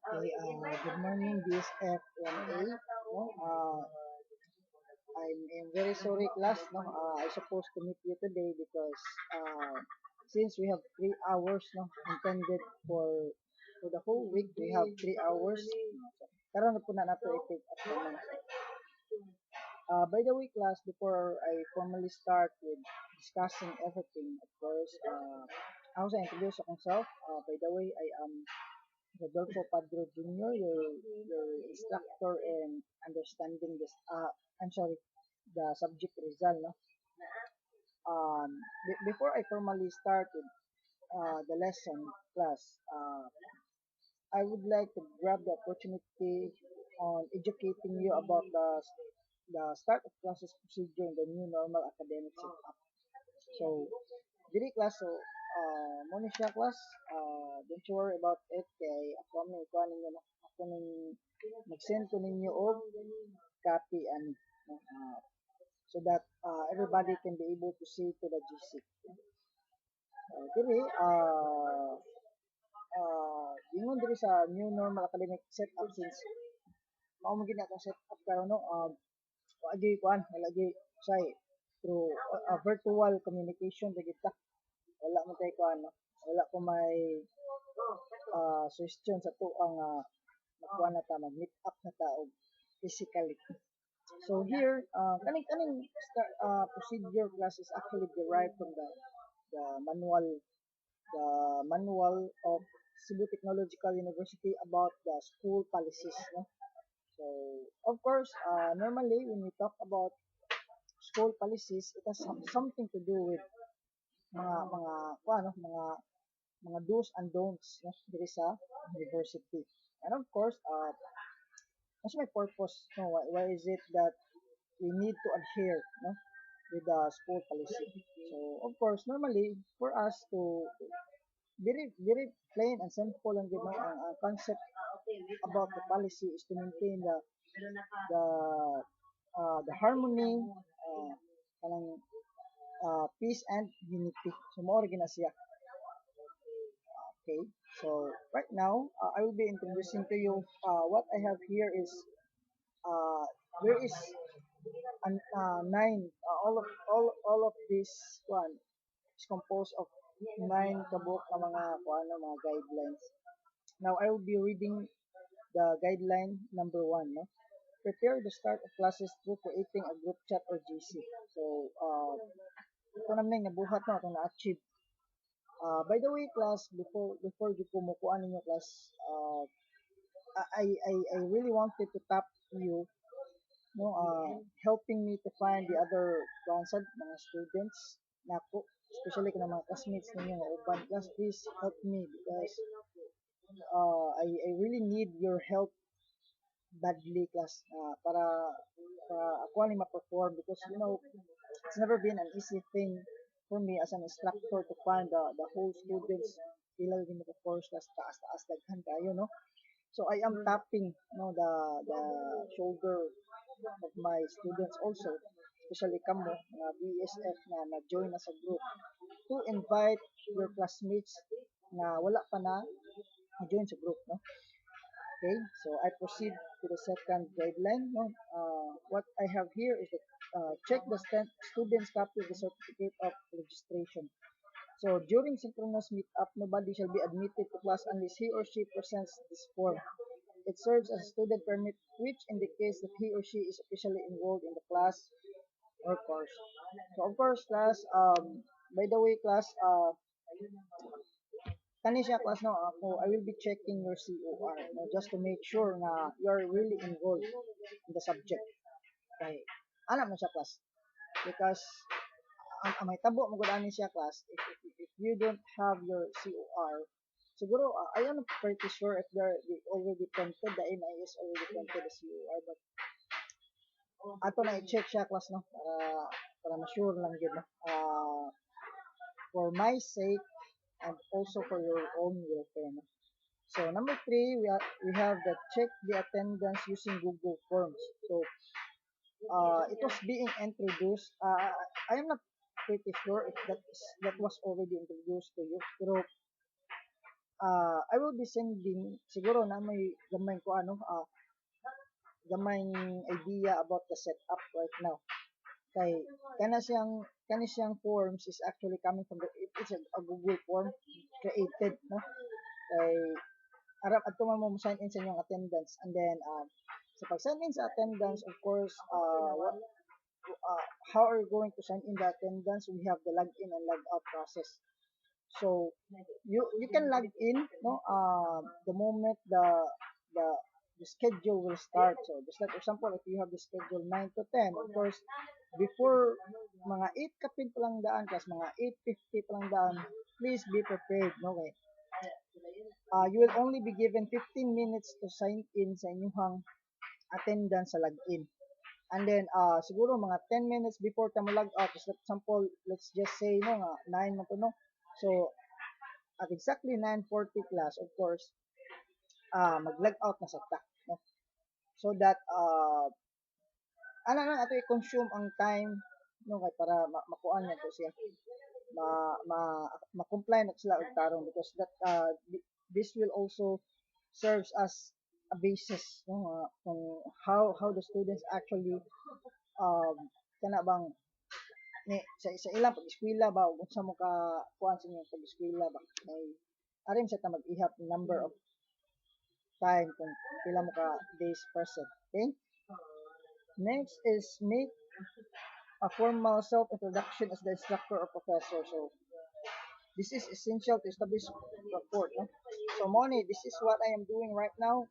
Okay, good morning, BSF1A. No, I'm very sorry, class. No, I supposed to meet you today because since we have 3 hours, no, intended for the whole week, we have 3 hours. Karon na po na nato i-take up naman. By the way, class, before I formally start with discussing everything, of course, I also introduce myself. By the way, I am Rodolfo Padro Jr., your instructor in understanding this. I'm sorry, the subject Rizal. No? Before I formally started the lesson class, I would like to grab the opportunity on educating you about the start of classes procedure in the new normal academic setup. So, dili class, so, mo ni siya class, don't you worry about it, kay ako may ikuha ninyo, no? Ako ning mag-send ko ninyo og copy and no, so that everybody can be able to see to the GC. Dili, ingon diri sa new normal academic setup since mao mo gid akong setup karon no, wagi kuan, wala say through virtual communication di kita. Wala mo tay kuan no. Wala ko may suggestion sa to ang magkuan na ta mag-meet up na ta og physically. So here, kaning procedure class is actually derived from the manual the manual of Cebu Technological University about the school policies. No? So, of course, normally when we talk about school policies, it has something to do with mga ano, mga do's and don'ts no, diri sa university. And of course, what's my purpose? No, why is it that we need to adhere no, with the school policy? So, of course, normally for us to very plain and simple and good no, ang concept about the policy is to maintain the the harmony, kanang peace and unity. So, more gina siya. Okay, so right now, I will be introducing to you what I have here is uh, there is nine, all of this one is composed of nine kabuk na mga kuano mga guidelines. Now I will be reading the guideline number 1. No? Prepare the start of classes through creating a group chat or GC. So ito naman nabuhat na itong na-achieve. By the way, class, before di ko mukuha ninyo class, I really wanted to tap you, no, helping me to find the other sponsored mga students nako, especially kana mga classmates ninyo nga uban class, please help me because I really need your help badly class para ako ni ma-perform because you know it's never been an easy thing for me as an instructor to find the whole students ilang din ko course class taas daghan kayo no. So I am tapping no the shoulder of my students also, especially kamo na BSF na nag-join na sa group to invite your classmates na wala pa na join sa group no. Okay, so I proceed to the second guideline. No? What I have here is that check the student's copy of the certificate of registration. So during synchronous meetup, nobody shall be admitted to class unless he or she presents this form. It serves as a student permit, which indicates that he or she is officially enrolled in the class or course. So of course, class. By the way, class. Kani siya class no, ako I will be checking your COR no, just to make sure na you are really enrolled in the subject. Okay. Alam mo siya class because ang may tabo mo gud ani siya class if you don't have your COR siguro I am pretty sure if they already printed the MIS already printed the COR but ato na i-check siya class no para ma-sure lang gyud no. For my sake and also for your own welfare. No? So number 3, we have the check the attendance using Google Forms. So it was being introduced. I am not pretty sure if that was already introduced to you. Pero I will be sending siguro na may gamay ko gamay idea about the setup right now. Kay kana siyang forms is actually coming from it's a Google form created, no? Kay arap at mo sign in sa inyong attendance, and then sa pag sign in sa attendance, of course, how are you going to sign in the attendance? We have the login and log out process. So you can log in, no, the moment the the schedule will start. So just like example, if you have the schedule 9 to 10, of course, before mga 8 kapin pa lang daan, plus mga 8:50 pa lang daan, please be prepared, no? Okay. You will only be given 15 minutes to sign in sa inyong attendance sa login. And then siguro mga 10 minutes before ta mo log out, for example, let's just say no nga 9 man to, no. So at exactly 9:40 class, of course, mag-log out na sa ta, no? So that ana na ato i-consume ang time, no, kay para makuan na to siya, ma ma ma-comply na sila og tarong, because that this will also serves as a basis, no, kung how the students actually um kana bang ni sa ilang pag-eskwela ba, ug unsa mo ka kuan sa inyong pag-eskwela ba, may arim sa ta mag-ihap number of time kung pila mo ka days present. Okay, next is make a formal self-introduction as the instructor or professor. So this is essential to establish rapport, no? So Moni, this is what I am doing right now.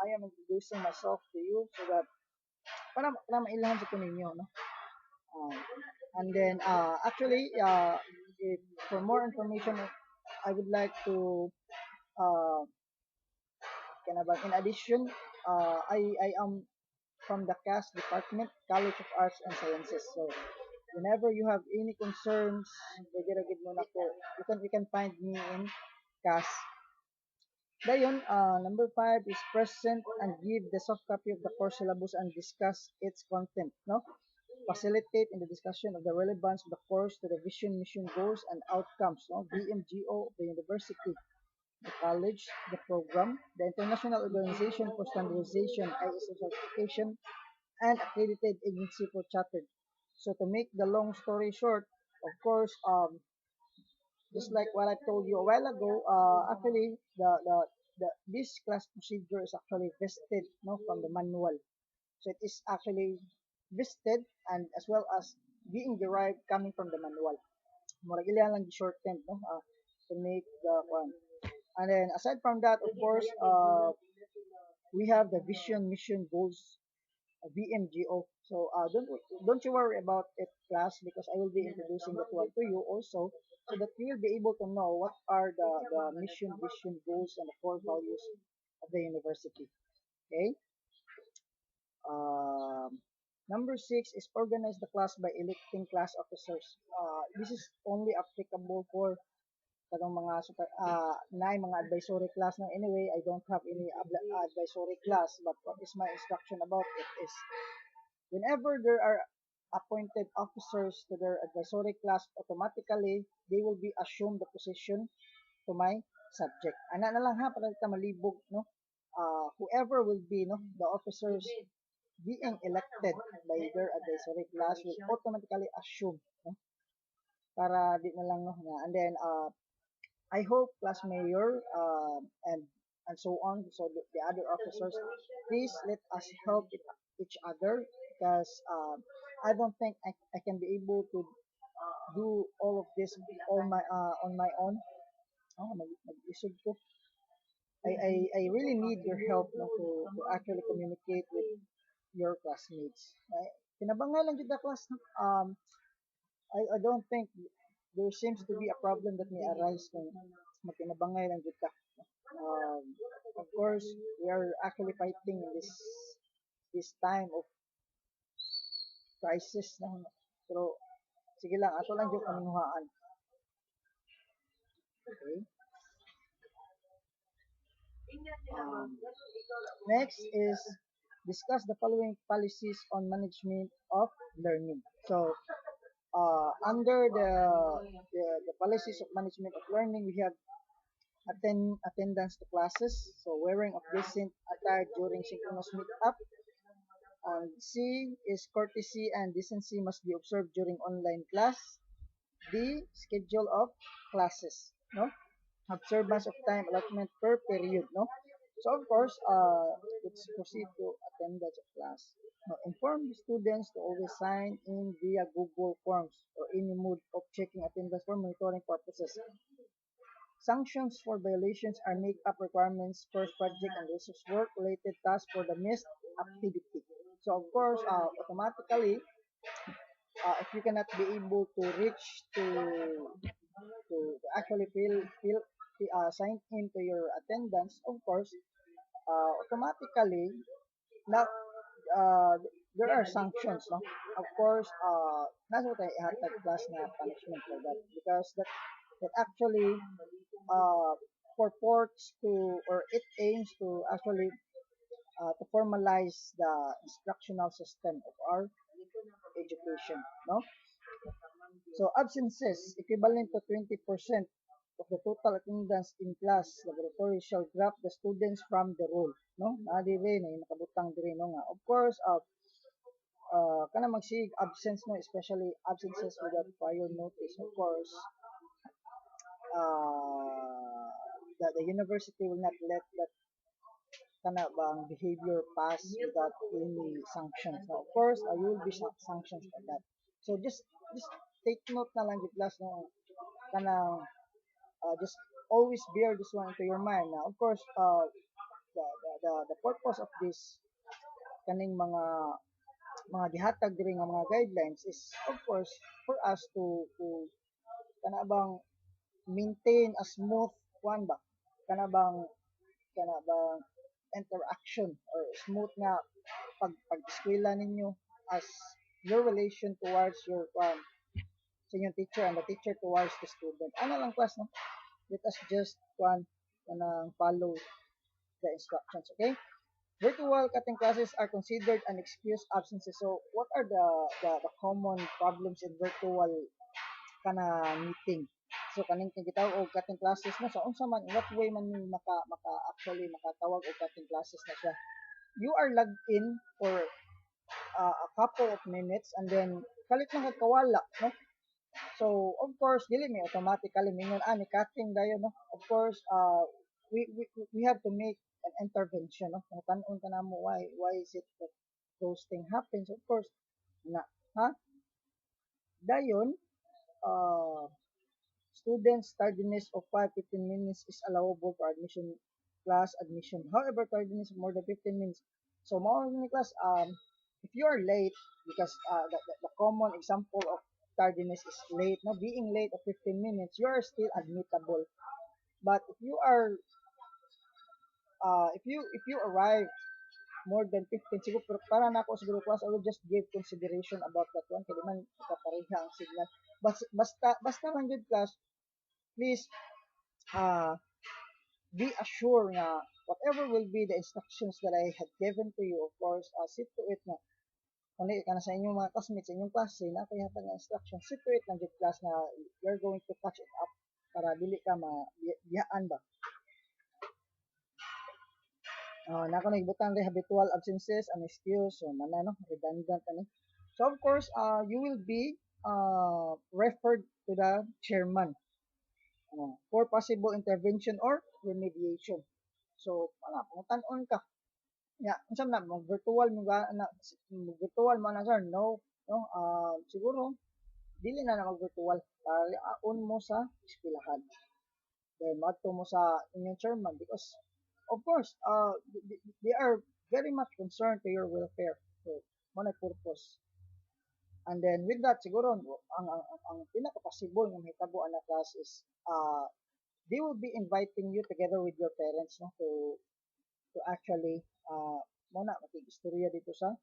I am introducing myself to you so that para mailahan sa ninyo, no? Um, and then actually if, for more information, I would like to uh, in addition, I am from the CAS department, College of Arts and Sciences. So whenever you have any concerns, you can find me in CAS. Dayon, number 5 is present and give the soft copy of the course syllabus and discuss its content, no? Facilitate in the discussion of the relevance of the course to the vision, mission, goals, and outcomes, no? BMGO of the university, the college, the program, the International Organization for Standardization, ISO certification, and accredited agency for chartered. So to make the long story short, of course, just like what I told you a while ago, actually the this class procedure is actually vested, no, from the manual. So it is actually vested and as well as being derived coming from the manual. Murag ilan lang shortened, no, to make the one. And then aside from that, of course, we have the vision, mission, goals, VMGO. So don't you worry about it, class, because I will be introducing that one to you also, so that you will be able to know what are the mission, vision, goals, and the core values of the university. Okay. Um, number 6 is organize the class by electing class officers. This is only applicable for kanang mga super mga advisory class. Now anyway, I don't have any advisory class, but what is my instruction about it is whenever there are appointed officers to their advisory class, automatically they will be assumed the position to my subject. Ana na lang ha, para kita malibog, no? Whoever will be, no, the officers being elected by their advisory class will automatically assume, no? Para di na lang, no, na. And then I hope class mayor and so on, so the other officers, please let us help each other, because I don't think I can be able to do all of this on my own. Mag-isip ko. I really need your help, no, to actually communicate with your classmates. Kinabangay lang kita class, no? I don't think there seems to be a problem that may arise kung magkinabangay lang kita. Of course, we are actually fighting in this time of crisis, no? Pero sige lang, ato lang yung panunuhaan. Okay. Next is discuss the following policies on management of learning. So under the policies of management of learning, we have attendance to classes, so wearing of decent attire during synchronous meetup. And C is courtesy and decency must be observed during online class. D, schedule of classes, no? Observance of time allotment per period, no? So of course, let's proceed to attendance of class. Now, inform the students to always sign in via Google Forms or any mode of checking attendance for monitoring purposes. Sanctions for violations are make up requirements, course project and research work related tasks for the missed activity. So of course, automatically, if you cannot be able to reach to actually sign into your attendance, of course, automatically now uh, there are sanctions, no? Of course, that's what I had that class na punishment for that because that actually uh, purports to or it aims to actually to formalize the instructional system of our education, no? So absences equivalent to 20% of the total attendance in class laboratory shall drop the students from the roll, no? Na dire na nakabutang dire no nga. Of course, kana magsig absence no, especially absences without prior notice. Of course, the university will not let that kana bang behavior pass without any sanctions. Now, of course, you will be sanctions for that. So just take note na lang gid class no kana just always bear this one into your mind. Now, of course, the purpose of this kaning mga gihatag diri nga mga guidelines is of course for us to kana bang maintain a smooth one ba kana bang interaction or smooth nga pag-eskwela ninyo as your relation towards your sa inyong teacher and the teacher towards the student. Ano lang class no? Let us just kanang follow the instructions, okay? Virtual cutting classes are considered an excused absences. So, what are the common problems in virtual kana meeting? So, kaning gitaw og cutting classes na sa unsa man in what way man ni maka actually makatawag og cutting classes na siya. You are logged in for a couple of minutes and then kalit lang kawala, no? So, of course, dili mi automatically mingon ni cutting dayon, no? Of course, we have to make an intervention, no? Kung tanon ka namo why is it that those things happens? Of course, na ha? Dayon, uh, students tardiness of 5-15 minutes is allowable for admission class admission. However, tardiness of more than 15 minutes. So, more ni class, if you are late, because the common example of tardiness is late, no, being late of 15 minutes, you are still admittable. But if you arrive more than 15 siguro pero para na ako siguro class I will just give consideration about that one kaya man kapareha ang signal basta lang good class please uh, be assured na whatever will be the instructions that I had given to you, of course, sit to it na kung ka na sa inyong mga classmates, sa inyong klase, na kaya nga instructions, sit to it lang good class na you're going to catch it up para dili ka biyaan ba. Nako nagbutang rin habitual absences and excuse, so mana no, redundant ani. So of course, you will be referred to the chairman for possible intervention or remediation. So, pangutan-on ka. Ya, unsa na mo virtual mo na virtual man na sir, no, no, siguro dili na mag-virtual. On mo sa eskwelahan. Then madto mo sa inyong chairman because of course, they are very much concerned to your welfare. So, mo na purpose. And then with that siguro ang pinaka-possible nga mahitabo ana class is they will be inviting you together with your parents no to actually muna makikistorya dito sa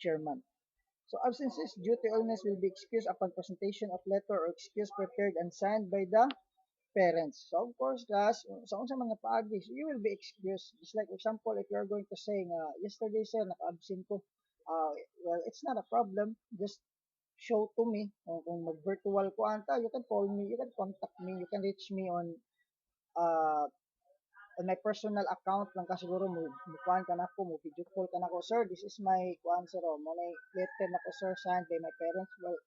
chairman. So absences due to illness will be excused upon presentation of letter or excuse prepared and signed by the parents. So of course class, sa unsa mga paagi, so you will be excused. Just like example, if you are going to say yesterday sir naka-absent ko, well it's not a problem. Just show to me kung mag-virtual ko anta, you can call me, you can contact me, you can reach me on on my personal account lang ka siguro mo kuan ka nako mo video call ka nako, sir, this is my kuan sir, mo na letter nako sir signed by my parents. Well,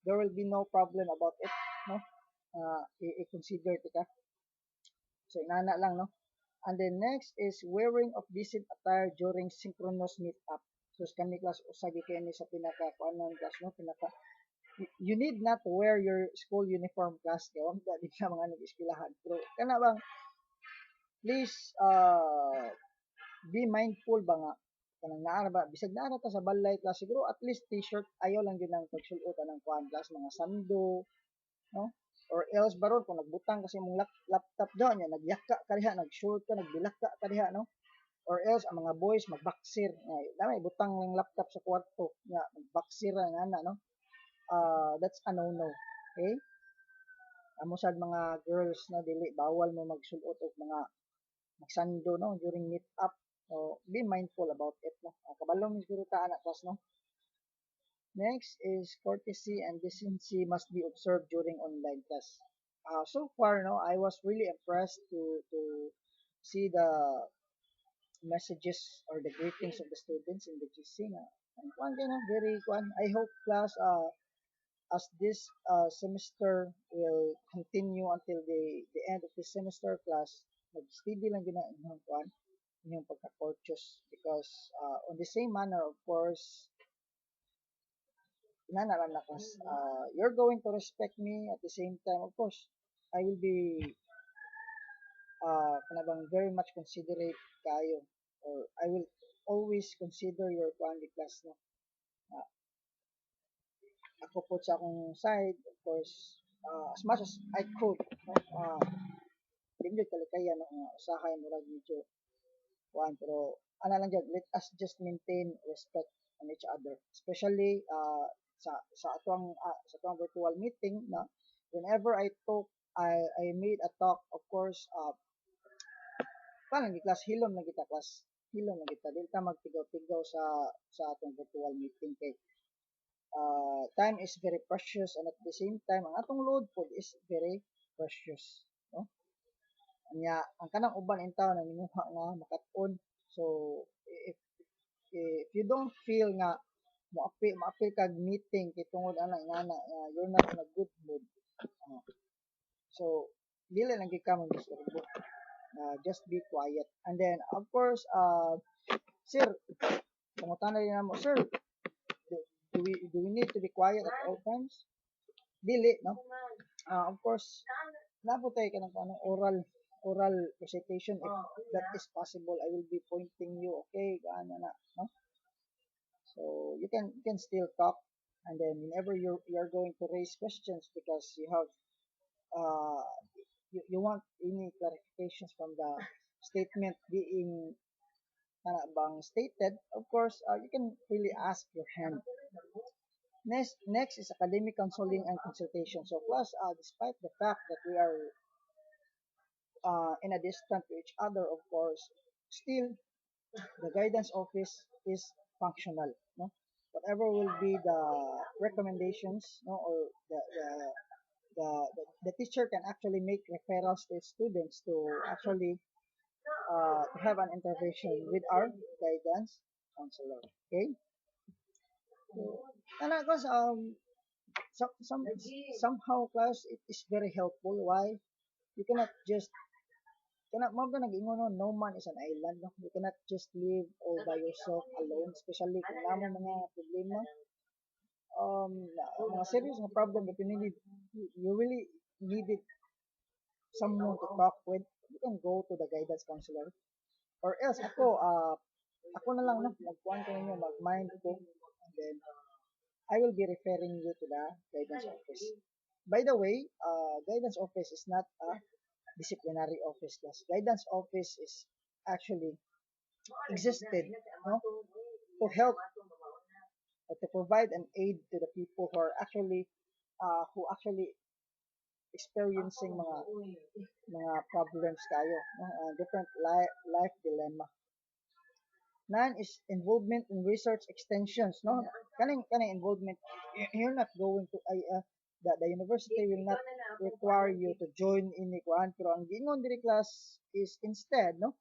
there will be no problem about it, no. I-consider ti ka, so inana lang, no. And then next is wearing of decent attire during synchronous meet up. So kami class usagi kay ni sa pinaka kuanon class, no, pinaka you need not to wear your school uniform class kay wag di ka mga nag-eskwelahan, pero kana bang please be mindful ba nga kanang naa ba bisag naa ta sa balay class siguro at least t-shirt, ayaw lang gyud ang pagsulot ng kuan class mga sando, no, or else baron kung nagbutang kasi mong laptop daw nya nagyaka ka diha, nag-short ka, nagbilaka ka diha, no, or else ang mga boys magbaksir nga dami butang ng laptop sa kwarto nga magbaksir nga na, no. That's a no no, okay. Amo sad mga girls na dili bawal mo magsulot og mga magsando, no, during meet up. So be mindful about it, no. Kabalo mi siguro ta anak class, no. Next is courtesy and decency must be observed during online class. So far, no, I was really impressed to see the messages or the greetings of the students in the GC na. And one kind of very one. I hope class as this semester will continue until the end of this semester class, mag-steady lang gina inyong kuan, inyong pagka-courteous because on the same manner of course inanaran na class, you're going to respect me at the same time of course I will be kanabang very much considerate kayo, or I will always consider your quality class, no. Uh, ako po sa akong side, of course, as much as I could, no, hindi kalikaya no usahay mo lang medyo kuan, pero ana lang dyan, let us just maintain respect on each other, especially sa atong virtual meeting na whenever I made a talk, of course, paano class hilom na kita class, hilom na kita dili ta magtigaw-tigaw sa atong virtual meeting kay time is very precious, and at the same time ang atong load pod is very precious, no. Anya ang kanang uban in taon na minuha nga makat-on, so if if you don't feel nga moapil kag meeting kay tungod ana ngana you're not in a good mood, so dili lang gyud ka magdisturbo, just be quiet. And then of course sir, pangutana din namo sir, do we need to be quiet at all times? Dili, no. Of course nabutay ka ng anong oral recitation, if that is possible I will be pointing you, okay, gaano na, no. So you can still talk, and then whenever you're going to raise questions because you have uh you want any clarifications from the statement being bang stated, of course you can really ask your hand. Next is academic counseling and consultation. So plus despite the fact that we are in a distance to each other, of course still the guidance office is functional, no. Whatever will be the recommendations, no, or the teacher can actually make referrals to students to actually to have an intervention with our guidance counselor, okay. So because somehow class it is very helpful. Why? You cannot just cannot mo ba nag-ingon no man is an island, no. You cannot just live all by yourself alone, especially kung namo mga problema, mga serious nga problem that you really needed someone to talk with. You can go to the guidance counselor, or else ako na lang, no, magkuhan ko ninyo, mag-mind ko, and then I will be referring you to the guidance office. By the way, guidance office is not a disciplinary office class. Guidance office is actually existed, no, to help or to provide an aid to the people who actually experiencing mga problems kayo, no, different life dilemma. None is involvement in research extensions, no. Kaning involvement, you're not going to that the university will not require you to join in ni kuan, pero ang gingon diri class is instead, no,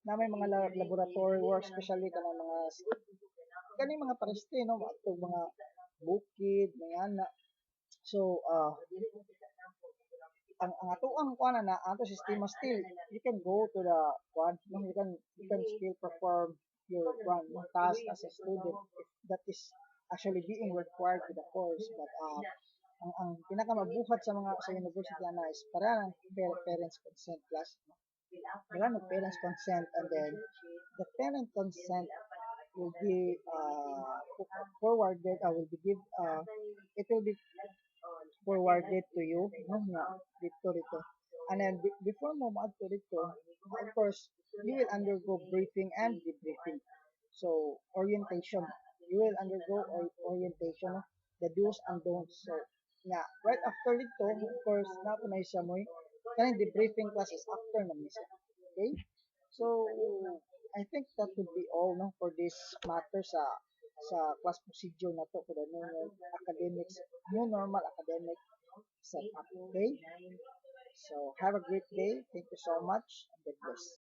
na may mga laboratory work, especially kanang mga kani mga pareste, no, atong mga bukid mga ana. So ang atuang kuan na ato sistema still you can go to the kuan, no, you can still perform your kuan yung task as a student if that is actually being required to the course, but ang pinakamabuhat sa mga sa university na is para ng parents consent class, no? Para ng parents consent, and then the parent consent will be forwarded, will be give it will be forwarded to you, no, nga dito. And then before mo maadto dito, of course you will undergo briefing and debriefing. So orientation, you will undergo orientation, no? The do's and don'ts. So nga right after dito, of course na po na siya mo kaning debriefing class is after na siya. Okay, so I think that would be all, no, for this matter sa class procedure na to for the new normal academic setup. Okay, so have a great day. Thank you so much, and God bless.